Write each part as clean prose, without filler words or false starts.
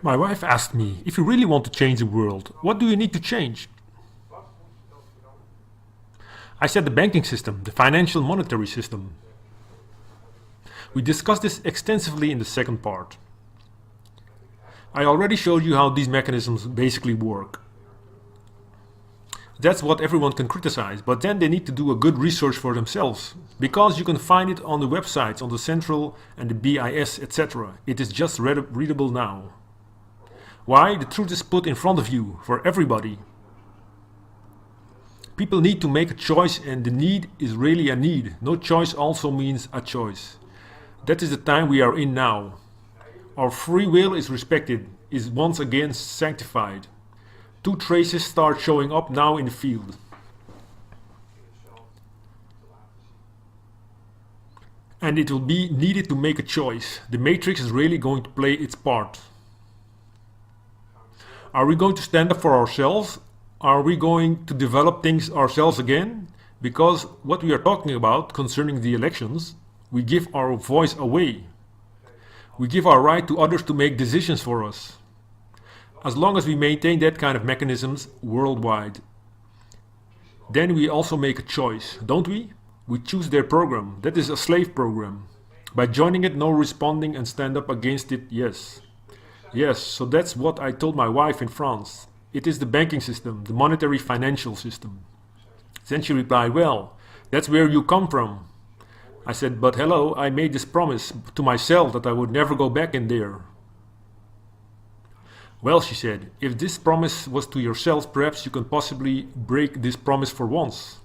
My wife asked me, if you really want to change the world, what do you need to change? I said the banking system, the financial monetary system. We discussed this extensively in the second part. I already showed you how these mechanisms basically work. That's what everyone can criticize, but then they need to do a good research for themselves, because you can find it on the websites, on the Central and the BIS, etc. It is just readable now. Why? The truth is put in front of you, for everybody. People need to make a choice, and the need is really a need. No choice also means a choice. That is the time we are in now. Our free will is respected, is once again sanctified. Two traces start showing up now in the field. And it will be needed to make a choice. The matrix is really going to play its part. Are we going to stand up for ourselves? Are we going to develop things ourselves again? Because what we are talking about concerning the elections, we give our voice away. We give our right to others to make decisions for us. As long as we maintain that kind of mechanisms worldwide, then we also make a choice, don't we? We choose their program. That is a slave program. By joining it, no responding and stand up against it, yes. Yes, so that's what I told my wife in France. It is the banking system, the monetary financial system. Then she replied, well, that's where you come from. I said, but hello, I made this promise to myself that I would never go back in there. Well, she said, if this promise was to yourself, perhaps you can possibly break this promise for once.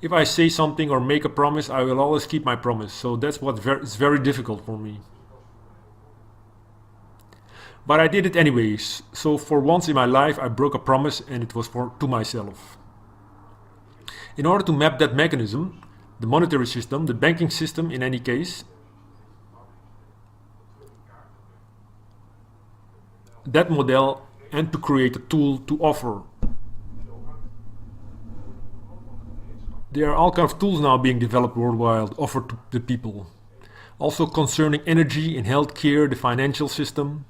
If I say something or make a promise, I will always keep my promise, so that's what is very difficult for me. But I did it anyways, so for once in my life I broke a promise, and it was to myself. In order to map that mechanism, the monetary system, the banking system in any case, that model, and to create a tool to offer. There are all kinds of tools now being developed worldwide, offered to the people. Also concerning energy and healthcare, the financial system.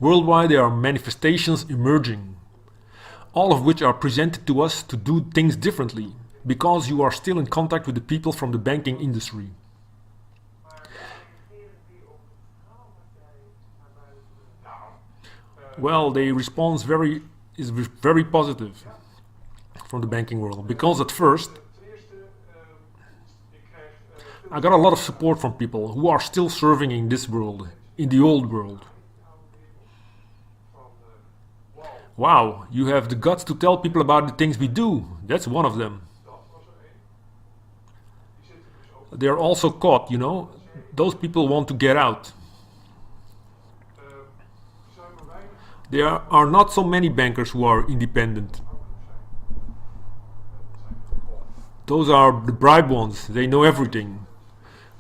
Worldwide there are manifestations emerging, all of which are presented to us to do things differently, because you are still in contact with the people from the banking industry. Well, the response is very positive from the banking world, because at first I got a lot of support from people who are still serving in this world, in the old world. Wow, you have the guts to tell people about the things we do. That's one of them. They are also caught, you know. Those people want to get out. There are not so many bankers who are independent. Those are the bribe ones. They know everything.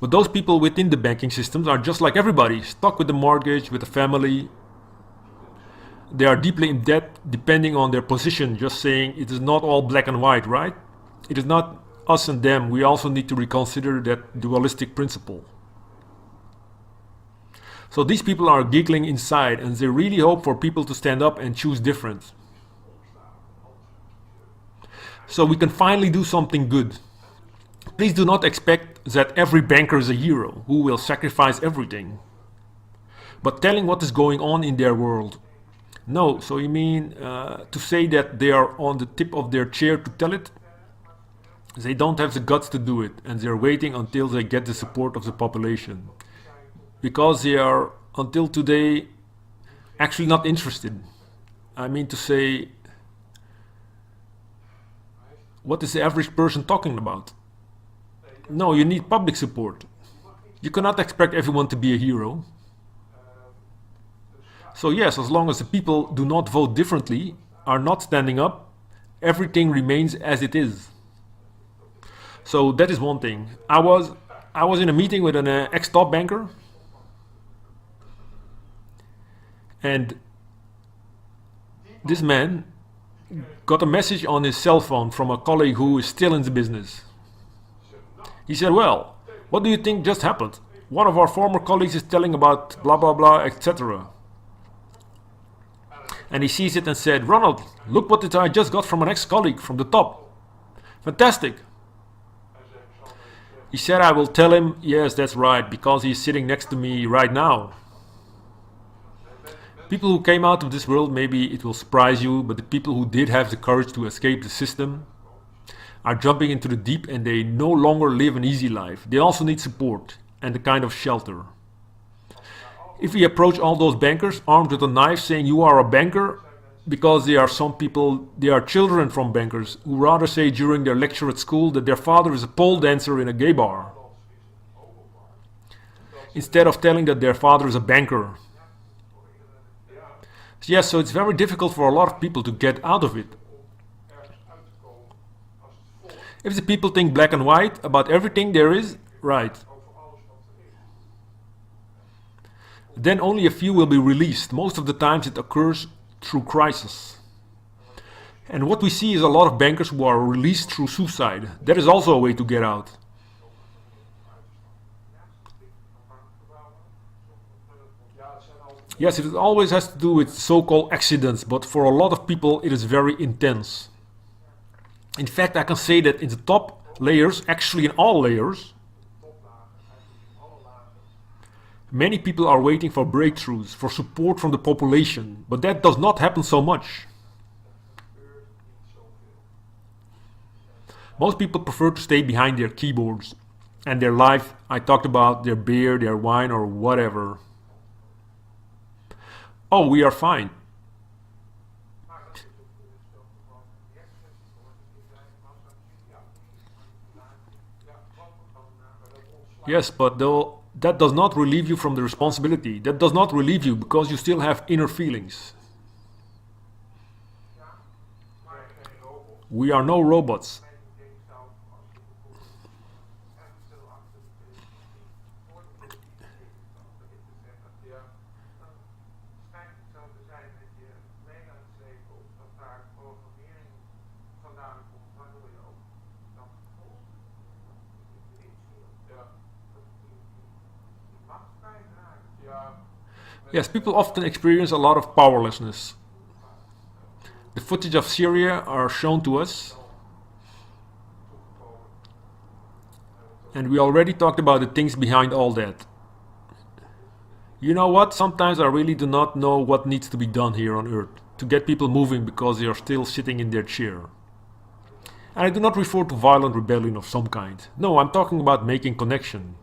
But those people within the banking systems are just like everybody, stuck with the mortgage, with the family. They are deeply in debt depending on their position, just saying it is not all black and white, right? It is not us and them. We also need to reconsider that dualistic principle. So these people are giggling inside, and they really hope for people to stand up and choose different. So we can finally do something good. Please do not expect that every banker is a hero who will sacrifice everything, but telling what is going on in their world. No, so you mean to say that they are on the tip of their chair to tell it? They don't have the guts to do it, and they're waiting until they get the support of the population. Because they are, until today, actually not interested. I mean to say, what is the average person talking about? No, you need public support. You cannot expect everyone to be a hero. So yes, as long as the people do not vote differently, are not standing up, everything remains as it is. So that is one thing. I was in a meeting with an ex-top banker, and this man got a message on his cell phone from a colleague who is still in the business. He said, well, what do you think just happened? One of our former colleagues is telling about blah blah blah, etc. And he sees it and said, Ronald, look what I just got from an ex-colleague from the top. Fantastic. He said, I will tell him, yes, that's right, because he's sitting next to me right now. People who came out of this world, maybe it will surprise you, but the people who did have the courage to escape the system are jumping into the deep, and they no longer live an easy life. They also need support and a kind of shelter. If we approach all those bankers armed with a knife saying you are a banker, because there are some people, they are children from bankers, who rather say during their lecture at school that their father is a pole dancer in a gay bar, instead of telling that their father is a banker. Yes, so it's very difficult for a lot of people to get out of it. If the people think black and white about everything there is, right, then only a few will be released. Most of the times it occurs through crisis. And what we see is a lot of bankers who are released through suicide. That is also a way to get out. Yes, it always has to do with so-called accidents, but for a lot of people it is very intense. In fact, I can say that in the top layers, actually in all layers, many people are waiting for breakthroughs, for support from the population, but that does not happen so much. Most people prefer to stay behind their keyboards and their life. I talked about their beer, their wine, or whatever. Oh, we are fine. Yes, but though that does not relieve you from the responsibility. That does not relieve you because you still have inner feelings. We are no robots. Yes, people often experience a lot of powerlessness. The footage of Syria are shown to us. And we already talked about the things behind all that. You know what? Sometimes I really do not know what needs to be done here on Earth to get people moving because they are still sitting in their chair. And I do not refer to violent rebellion of some kind. No, I'm talking about making connection.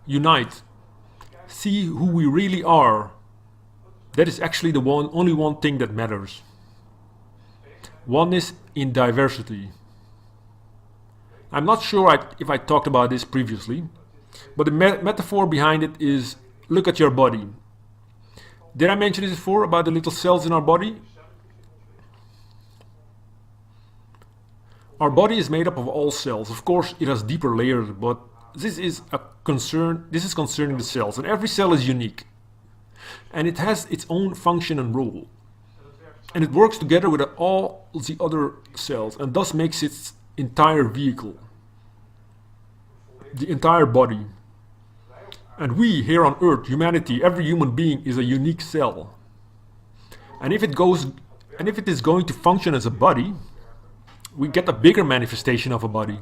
Unite. See who we really are. That is actually the only one thing that matters. Oneness in diversity. I'm not sure if I talked about this previously, but the metaphor behind it is look at your body. Did I mention this before about the little cells in our body? Our body is made up of all cells. Of course, it has deeper layers, but this is concerning the cells, and every cell is unique. And it has its own function and role. And it works together with all the other cells, and thus makes its entire vehicle. The entire body. And we here on Earth, humanity, every human being is a unique cell. And if it is going to function as a body, we get a bigger manifestation of a body.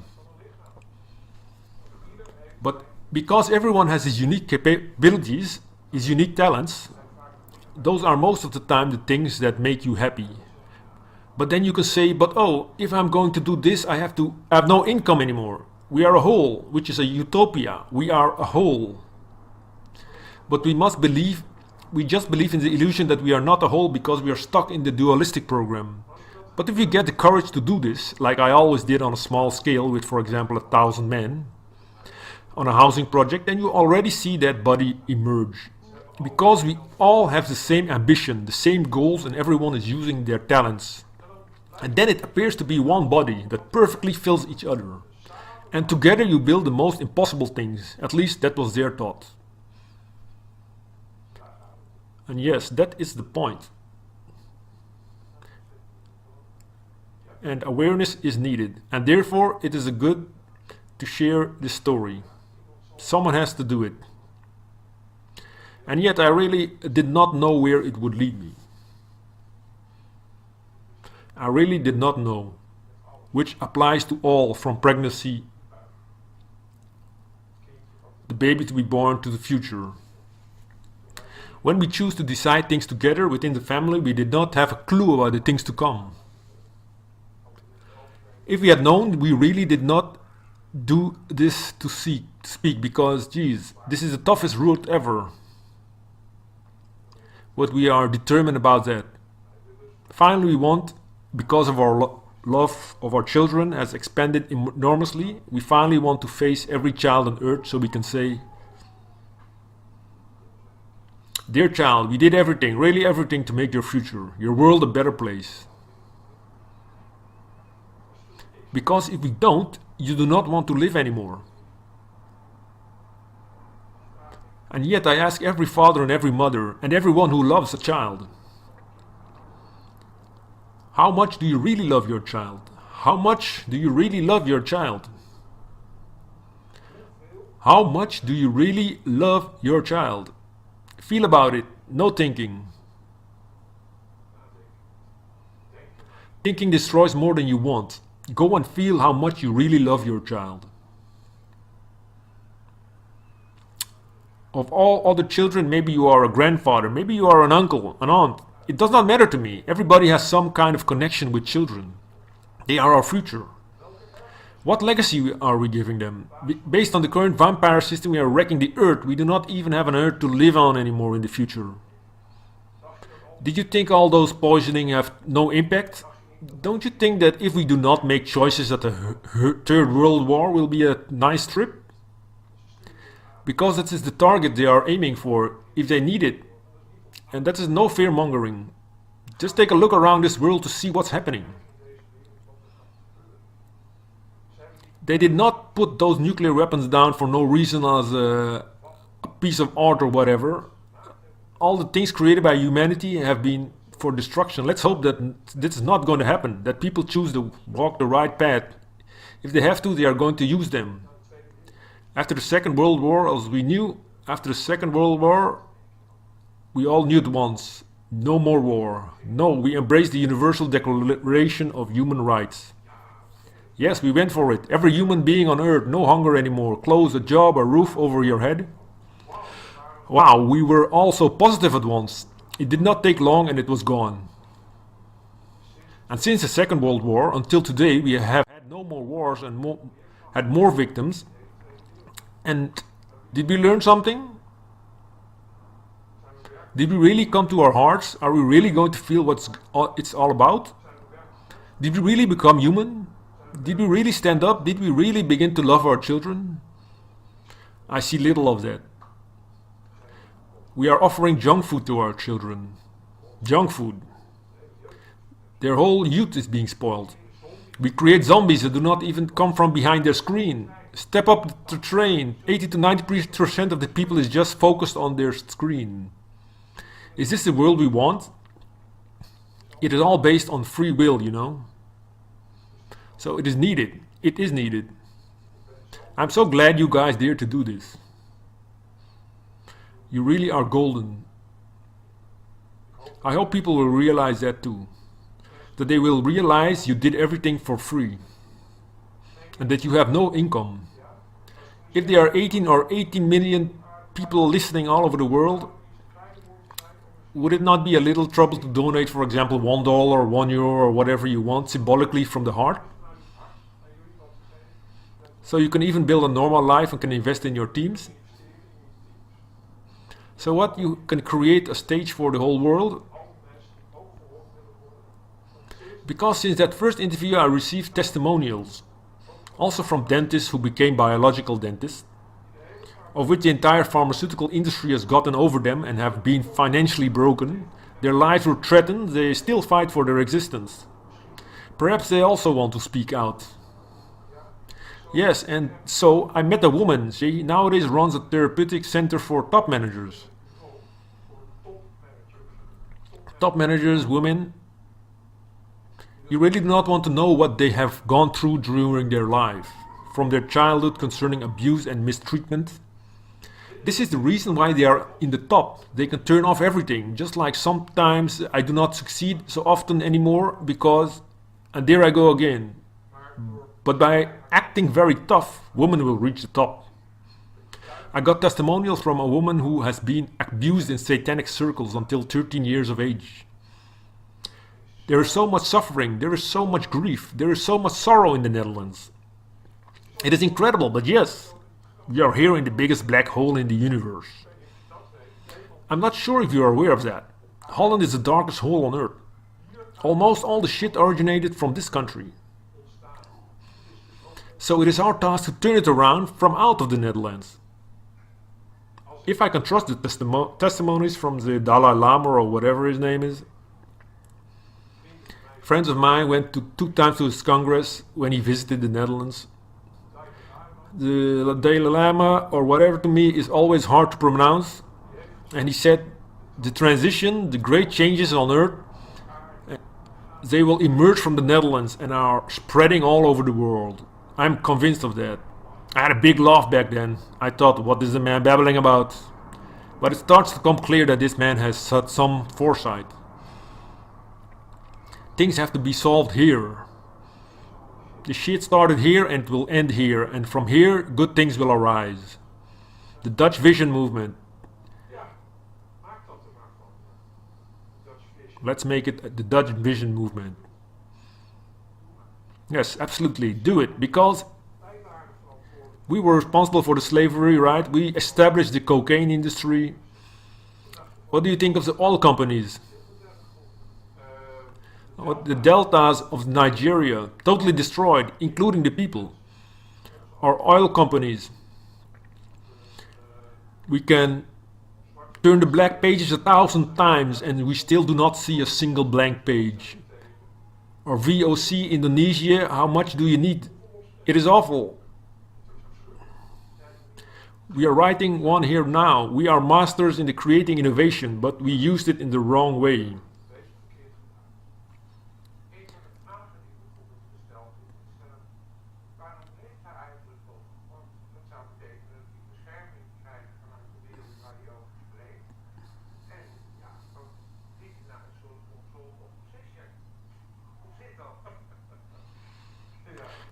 But because everyone has his unique capabilities, his unique talents, those are most of the time the things that make you happy. But then you can say, but oh, if I'm going to do this, I have no income anymore. We are a whole, which is a utopia. We are a whole. But we just believe in the illusion that we are not a whole because we are stuck in the dualistic program. But if you get the courage to do this, like I always did on a small scale with, for example, 1,000 men, on a housing project, then you already see that body emerge. Because we all have the same ambition, the same goals, and everyone is using their talents. And then it appears to be one body that perfectly fills each other. And together you build the most impossible things. At least that was their thought. And yes, that is the point. And awareness is needed. And therefore it is good to share this story. Someone has to do it. And yet I really did not know where it would lead me. I really did not know, which applies to all from pregnancy, the baby to be born, to the future. When we choose to decide things together within the family, we did not have a clue about the things to come. If we had known, we really did not do this to speak, because, geez, this is the toughest route ever. But we are determined about that. Finally, we want, because of our love of our children has expanded enormously, we finally want to face every child on earth so we can say, dear child, we did everything, really everything to make your future, your world a better place. Because if we don't, you do not want to live anymore. And yet I ask every father and every mother and everyone who loves a child, how much do you really love your child? How much do you really love your child? How much do you really love your child? Feel about it, no thinking. Thinking destroys more than you want. Go and feel how much you really love your child. Of all other children, maybe you are a grandfather, maybe you are an uncle, an aunt. It does not matter to me. Everybody has some kind of connection with children. They are our future. What legacy are we giving them? Based on the current vampire system, we are wrecking the earth. We do not even have an earth to live on anymore in the future. Did you think all those poisoning have no impact? Don't you think that if we do not make choices that the Third World War will be a nice trip? Because that is the target they are aiming for, if they need it. And that is no fear-mongering. Just take a look around this world to see what's happening. They did not put those nuclear weapons down for no reason as a piece of art or whatever. All the things created by humanity have been for destruction. Let's hope that this is not going to happen, that people choose to walk the right path. If they have to, they are going to use them. After the Second World War, as we knew, after the Second World War, we all knew it once. No more war. No, we embraced the Universal Declaration of Human Rights. Yes, we went for it. Every human being on earth, no hunger anymore, clothes, a job, a roof over your head. Wow, we were all so positive at once. It did not take long and it was gone. And since the Second World War, until today, we have had no more wars and had more victims. And did we learn something? Did we really come to our hearts? Are we really going to feel what it's all about? Did we really become human? Did we really stand up? Did we really begin to love our children? I see little of that. We are offering junk food to our children. Junk food. Their whole youth is being spoiled. We create zombies that do not even come from behind their screen. Step up the train. 80 to 90% of the people is just focused on their screen. Is this the world we want? It is all based on free will, you know. So it is needed. It is needed. I'm so glad you guys dare to do this. You really are golden. I hope people will realize that too. That they will realize you did everything for free. And that you have no income. If there are 18 or 18 million people listening all over the world, would it not be a little trouble to donate, for example, $1 or €1 or whatever you want, symbolically from the heart? So you can even build a normal life and can invest in your teams. So what, you can create a stage for the whole world? Because since that first interview I received testimonials, also from dentists who became biological dentists, of which the entire pharmaceutical industry has gotten over them and have been financially broken. Their lives were threatened, they still fight for their existence. Perhaps they also want to speak out. Yes, and so I met a woman. She nowadays runs a therapeutic center for top managers. Top managers, women. You really do not want to know what they have gone through during their life. From their childhood concerning abuse and mistreatment, This is the reason why they are in the top. They can turn off everything. Just like sometimes I do not succeed so often anymore because, and there I go again. But by acting very tough, women will reach the top. I got testimonials from a woman who has been abused in satanic circles until 13 years of age. There is so much suffering, there is so much grief, there is so much sorrow in the Netherlands. It is incredible, but yes, we are here in the biggest black hole in the universe. I'm not sure if you are aware of that. Holland is the darkest hole on earth. Almost all the shit originated from this country. So it is our task to turn it around from out of the Netherlands. If I can trust the testimonies from the Dalai Lama or whatever his name is. Friends of mine went 2 times to his congress when he visited the Netherlands. The Dalai Lama or whatever to me is always hard to pronounce. And he said the transition, the great changes on earth, they will emerge from the Netherlands and are spreading all over the world. I'm convinced of that. I had a big laugh back then. I thought, what is the man babbling about? But it starts to become clear that this man has had some foresight. Things have to be solved here. The shit started here and it will end here. And from here, good things will arise. The Dutch Vision movement. Let's make it the Dutch Vision movement. Yes, absolutely. Do it. Because we were responsible for the slavery, right? We established the cocaine industry. What do you think of the oil companies? The deltas of Nigeria, totally destroyed, including the people. Our oil companies. We can turn the black pages 1,000 times and we still do not see a single blank page. Or VOC Indonesia, how much do you need? It is awful. We are writing one here now. We are masters in the creating innovation, but we used it in the wrong way.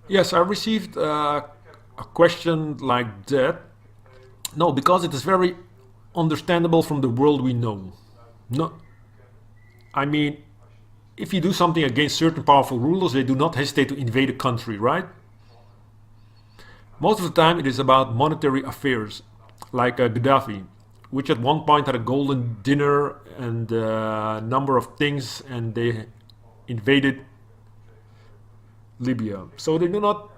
Yes, I received a question like that. No, because it is very understandable from the world we know. No, I mean, if you do something against certain powerful rulers, they do not hesitate to invade a country, right? Most of the time it is about monetary affairs, like Gaddafi, which at one point had a golden dinner and a number of things, and they invaded Libya. So they do not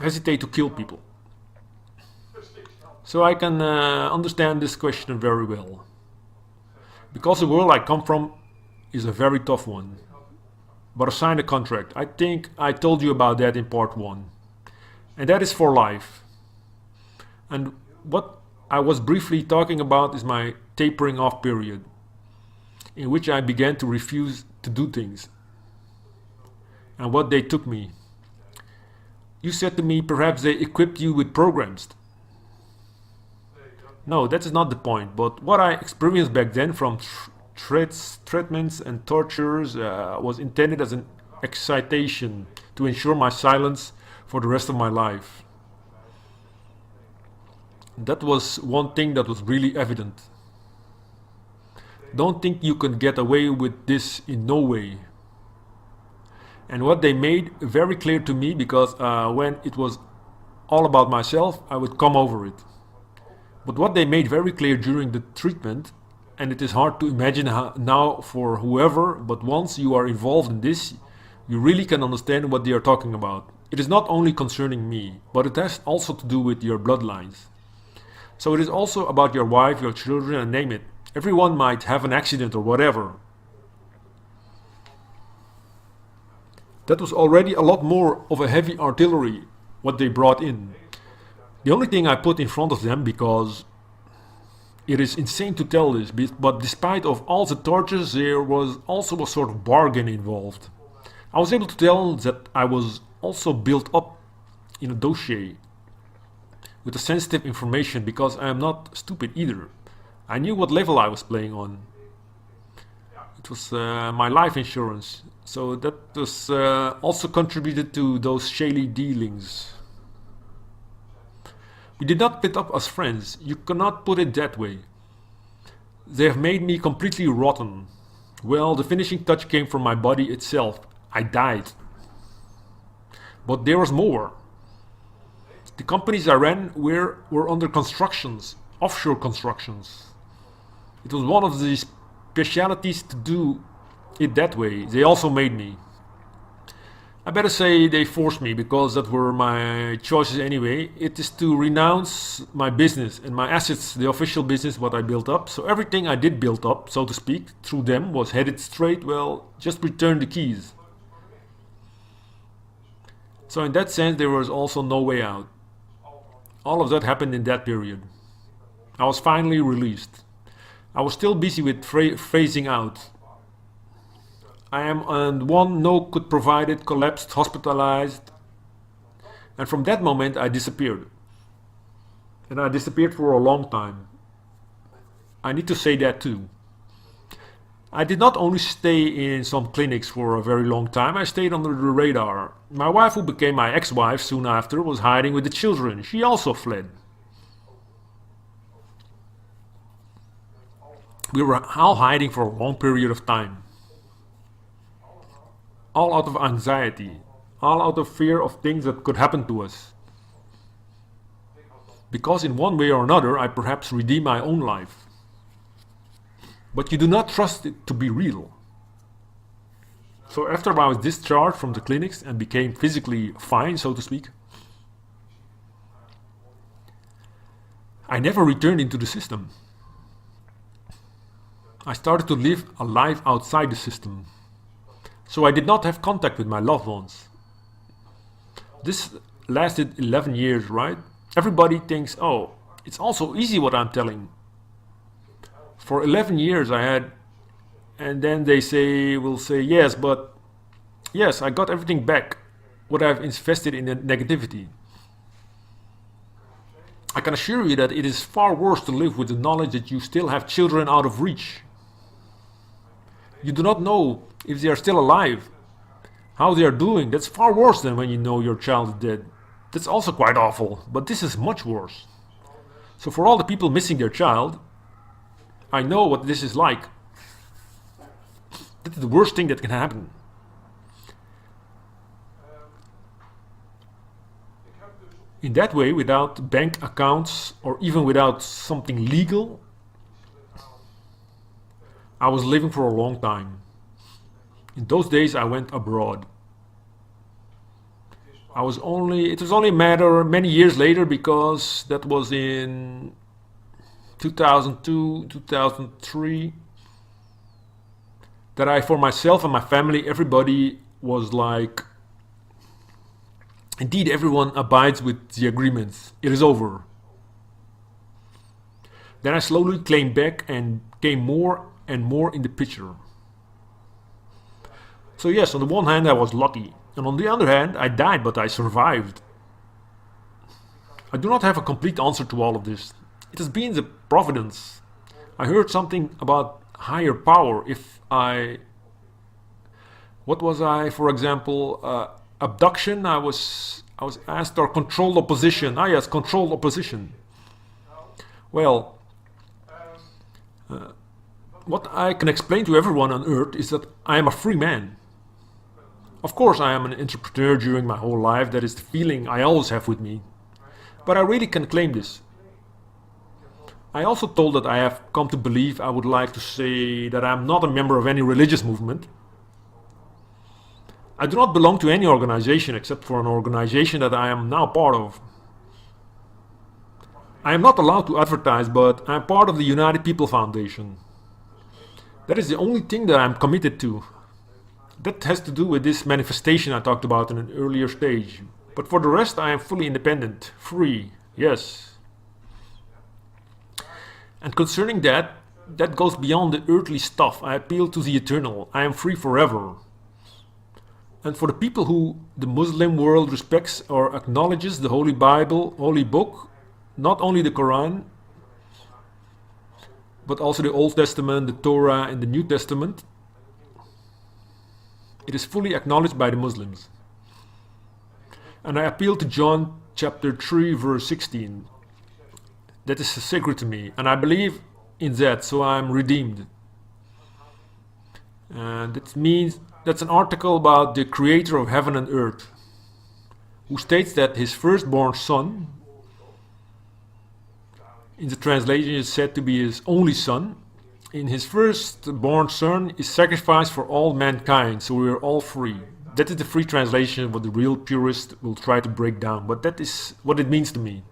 hesitate to kill people. So I can understand this question very well. Because the world I come from is a very tough one. But I signed a contract. I think I told you about that in part 1. And that is for life. And what I was briefly talking about is my tapering off period, in which I began to refuse to do things. And what they took me. You said to me, perhaps they equipped you with programs. No, that is not the point. But what I experienced back then from treatments and tortures was intended as an excitation to ensure my silence for the rest of my life. That was one thing that was really evident. Don't think you can get away with this in no way. And what they made very clear to me, because when it was all about myself, I would come over it. But what they made very clear during the treatment, and it is hard to imagine now for whoever, but once you are involved in this, you really can understand what they are talking about. It is not only concerning me, but it has also to do with your bloodlines. So it is also about your wife, your children, and name it. Everyone might have an accident or whatever. That was already a lot more of a heavy artillery, what they brought in. The only thing I put in front of them, because it is insane to tell this, but despite of all the tortures, there was also a sort of bargain involved. I was able to tell that I was also built up in a dossier, with the sensitive information, because I am not stupid either. I knew what level I was playing on. It was my life insurance. So that was also contributed to those shady dealings. We did not pit up as friends. You cannot put it that way. They have made me completely rotten. Well, the finishing touch came from my body itself. I died. But there was more. The companies I ran were under constructions, offshore constructions. It was one of the specialities to do it that way. They also made me. I better say they forced me, because that were my choices anyway. It is to renounce my business and my assets, the official business, what I built up. So everything I did build up, so to speak, through them was headed straight, well, just return the keys. So in that sense, there was also no way out. All of that happened in that period. I was finally released. I was still busy with phasing out. I am on one no could provide it, collapsed, hospitalized. And from that moment I disappeared. And I disappeared for a long time. I need to say that too. I did not only stay in some clinics for a very long time, I stayed under the radar. My wife, who became my ex-wife soon after, was hiding with the children. She also fled. We were all hiding for a long period of time. All out of anxiety, all out of fear of things that could happen to us. Because in one way or another I perhaps redeem my own life. But you do not trust it to be real. So after I was discharged from the clinics and became physically fine, so to speak, I never returned into the system. I started to live a life outside the system. So I did not have contact with my loved ones. This lasted 11 years, right? Everybody thinks, oh, it's also easy what I'm telling. For 11 years I had, and then they will say, yes, but yes, I got everything back, what I've invested in the negativity. I can assure you that it is far worse to live with the knowledge that you still have children out of reach. You do not know if they are still alive, how they are doing. That's far worse than when you know your child is dead. That's also quite awful, but this is much worse. So for all the people missing their child, I know what this is like. That is the worst thing that can happen. In that way, without bank accounts or even without something legal, I was living for a long time. In those days I went abroad. It was only a matter many years later, because that was in 2002, 2003, that I, for myself and my family, everybody was like, indeed everyone abides with the agreements, it is over. Then I slowly came back and came more and more in the picture. So yes, on the one hand I was lucky, and on the other hand I died, but I survived. I do not have a complete answer to all of this. It has been the providence. I heard something about higher power. What was I, for example, abduction, I was asked, or controlled opposition. Yes, controlled opposition. Well, what I can explain to everyone on earth is that I am a free man. Of course I am an entrepreneur during my whole life, that is the feeling I always have with me. But I really can claim this. I also told that I have come to believe, I would like to say, that I am not a member of any religious movement. I do not belong to any organization except for an organization that I am now part of. I am not allowed to advertise, but I am part of the United People Foundation. That is the only thing that I am committed to. That has to do with this manifestation I talked about in an earlier stage. But for the rest I am fully independent, free, yes. And concerning that goes beyond the earthly stuff. I appeal to the eternal. I am free forever. And for the people who the Muslim world respects or acknowledges the Holy Bible, Holy Book, not only the Quran, but also the Old Testament, the Torah, and the New Testament, it is fully acknowledged by the Muslims. And I appeal to John chapter 3 verse 16. That is sacred to me, and I believe in that, so I'm redeemed. And it means that's an article about the creator of heaven and earth, who states that his firstborn son, in the translation is said to be his only son, in his firstborn son is sacrificed for all mankind, so we are all free. That is the free translation, what the real purist will try to break down, but that is what it means to me.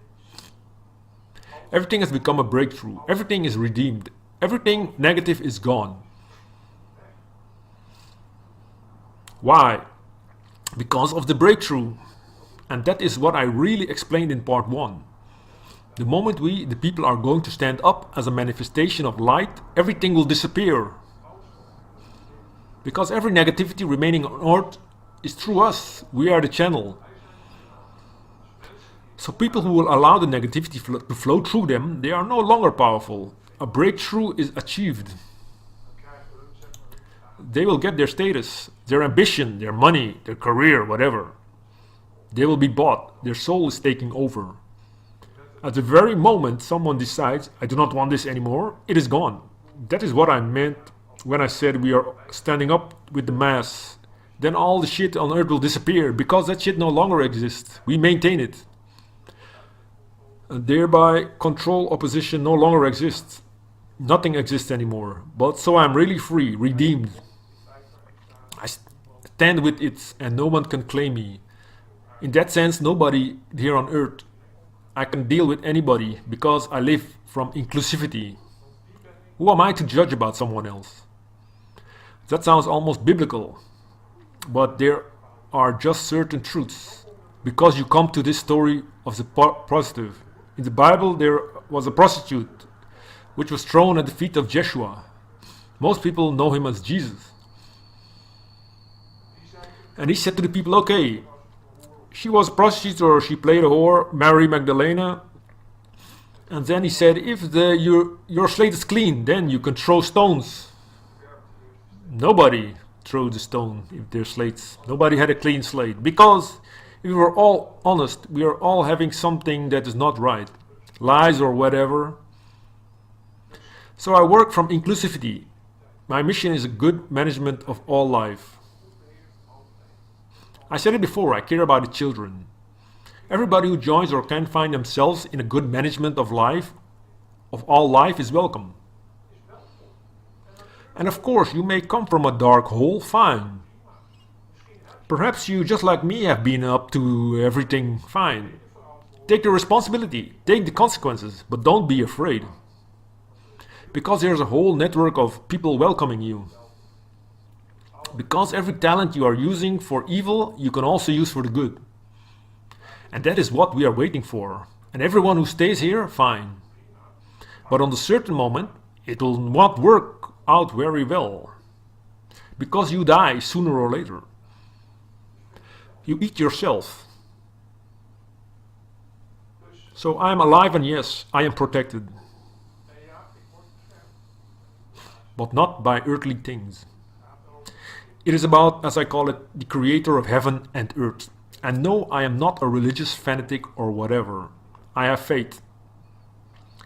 Everything has become a breakthrough. Everything is redeemed. Everything negative is gone. Why? Because of the breakthrough. And that is what I really explained in part 1. The moment we, the people, are going to stand up as a manifestation of light, everything will disappear. Because every negativity remaining on earth is through us. We are the channel. So people who will allow the negativity to flow through them, they are no longer powerful. A breakthrough is achieved. They will get their status, their ambition, their money, their career, whatever. They will be bought. Their soul is taking over. At the very moment someone decides, I do not want this anymore, it is gone. That is what I meant when I said we are standing up with the mass. Then all the shit on earth will disappear, because that shit no longer exists. We maintain it. And thereby control opposition no longer exists. Nothing exists anymore. But so I'm really free, redeemed. I stand with it and no one can claim me. In that sense, nobody here on earth, I can deal with anybody because I live from inclusivity. Who am I to judge about someone else? That sounds almost biblical, but there are just certain truths. Because you come to this story of the positive. In the Bible there was a prostitute which was thrown at the feet of Joshua. Most people know him as Jesus. And he said to the people, okay, she was a prostitute or she played a whore, Mary Magdalena. And then he said, if your slate is clean, then you can throw stones. Nobody threw the stone if their slates. Nobody had a clean slate. Because if we were all honest, we are all having something that is not right. Lies or whatever. So I work from inclusivity. My mission is a good management of all life. I said it before, I care about the children. Everybody who joins or can find themselves in a good management of life, of all life, is welcome. And of course, you may come from a dark hole, fine. Perhaps you, just like me, have been up to everything, fine. Take the responsibility, take the consequences, but don't be afraid. Because there's a whole network of people welcoming you. Because every talent you are using for evil, you can also use for the good. And that is what we are waiting for. And everyone who stays here, fine. But on a certain moment, it will not work out very well. Because you die sooner or later. You eat yourself. So I am alive and yes, I am protected. But not by earthly things. It is about, as I call it, the creator of heaven and earth. And no, I am not a religious fanatic or whatever. I have faith.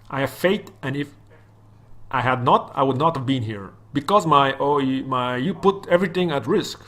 I have faith, and if I had not, I would not have been here. Because you put everything at risk.